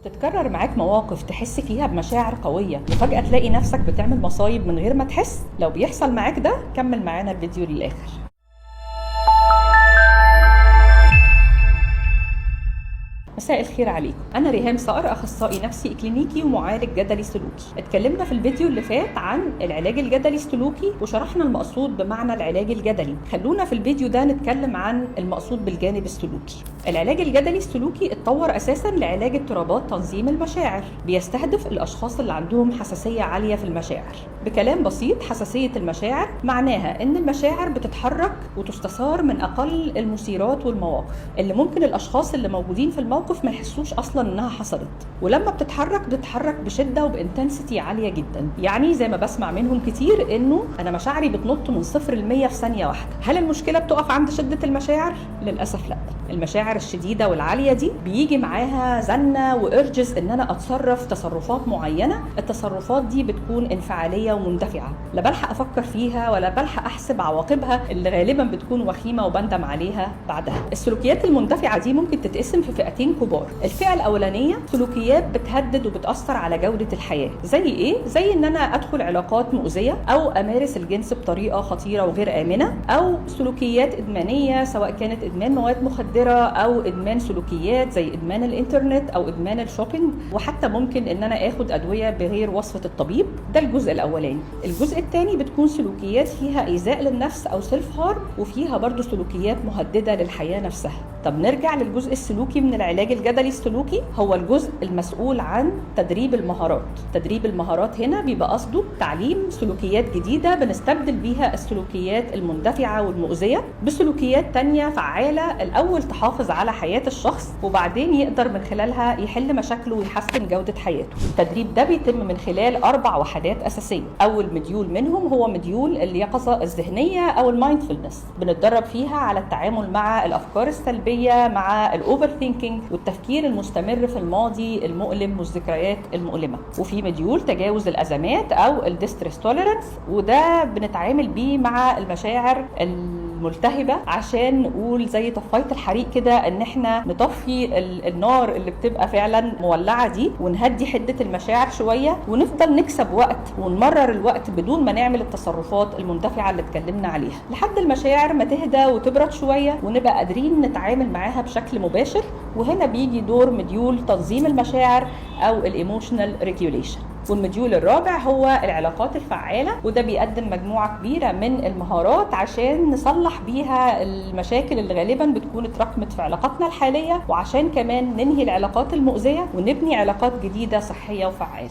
تتكرر معاك مواقف تحس فيها بمشاعر قوية وفجأة تلاقي نفسك بتعمل مصايب من غير ما تحس؟ لو بيحصل معاك ده كمل معانا الفيديو للآخر. مساء الخير عليكم، أنا ريهام صقر، أخصائي نفسي إكلينيكي ومعالج جدلي سلوكي. اتكلمنا في الفيديو اللي فات عن العلاج الجدلي السلوكي وشرحنا المقصود بمعنى العلاج الجدلي. خلونا في الفيديو ده نتكلم عن المقصود بالجانب السلوكي. العلاج الجدلي السلوكي اتطور أساساً لعلاج اضطرابات تنظيم المشاعر، بيستهدف الأشخاص اللي عندهم حساسية عالية في المشاعر. بكلام بسيط، حساسية المشاعر معناها إن المشاعر بتتحرك وتستثار من أقل المثيرات والمواقف اللي ممكن الأشخاص اللي موجودين في الموقف ما يحسوش اصلا انها حصلت، ولما بتتحرك بشده وبانتنسيتي عاليه جدا. يعني زي ما بسمع منهم كتير انه انا مشاعري بتنط من 0 ل100 في ثانيه واحده. هل المشكله بتقف عند شده المشاعر؟ للاسف لا. المشاعر الشديده والعاليه دي بيجي معاها زنه وارجز ان انا اتصرف تصرفات معينه. التصرفات دي بتكون انفعاليه ومندفعه، لا بلحق افكر فيها ولا بلحق احسب عواقبها اللي غالبا بتكون وخيمه وبندم عليها بعدها. السلوكيات المندفعه دي ممكن تتقسم في فئتين كبار. الفئة الأولانية سلوكيات بتهدد وبتأثر على جودة الحياة. زي إيه؟ زي إن أنا أدخل علاقات مؤذية أو أمارس الجنس بطريقة خطيرة وغير آمنة، أو سلوكيات إدمانية سواء كانت إدمان مواد مخدرة أو إدمان سلوكيات زي إدمان الإنترنت أو إدمان الشوبينج، وحتى ممكن إن أنا آخد أدوية بغير وصفة الطبيب. ده الجزء الأولاني. الجزء الثاني بتكون سلوكيات فيها إيذاء للنفس أو سيلف هارم، وفيها برضو سلوكيات مهددة للحياة نفسها. طب نرجع للجزء السلوكي من العلاج الجدلي السلوكي، هو الجزء المسؤول عن تدريب المهارات. تدريب المهارات هنا بيبقى قصده تعليم سلوكيات جديدة بنستبدل بيها السلوكيات المندفعة والمؤذية بسلوكيات تانية فعالة، الأول تحافظ على حياة الشخص وبعدين يقدر من خلالها يحل مشاكله ويحسن جودة حياته. التدريب ده بيتم من خلال 4 وحدات أساسية. أول مديول منهم هو مديول اليقظة الذهنية أو المايندفولنس. بنتدرب فيها على التعامل مع الأفكار السلبية، مع الأوفر ثينكينج والتفكير المستمر في الماضي المؤلم والذكريات المؤلمة. وفي مديول تجاوز الأزمات أو الديستريس توليرانس، وده بنتعامل بيه مع المشاعر الملتهبة عشان نقول زي طفاية الحريق كده، ان احنا نطفي النار اللي بتبقى فعلا مولعة دي ونهدي حدة المشاعر شوية، ونفضل نكسب وقت ونمرر الوقت بدون ما نعمل التصرفات المندفعة اللي اتكلمنا عليها لحد المشاعر ما تهدى وتبرد شوية ونبقى قادرين نتعامل معاها بشكل مباشر. وهنا بيجي دور مديول تنظيم المشاعر او الايموشنال ريجوليشن. والمديول الرابع هو العلاقات الفعالة، وده بيقدم مجموعة كبيرة من المهارات عشان نصلح بيها المشاكل اللي غالبا بتكون اتراكمت في علاقاتنا الحالية، وعشان كمان ننهي العلاقات المؤذية ونبني علاقات جديدة صحية وفعالة.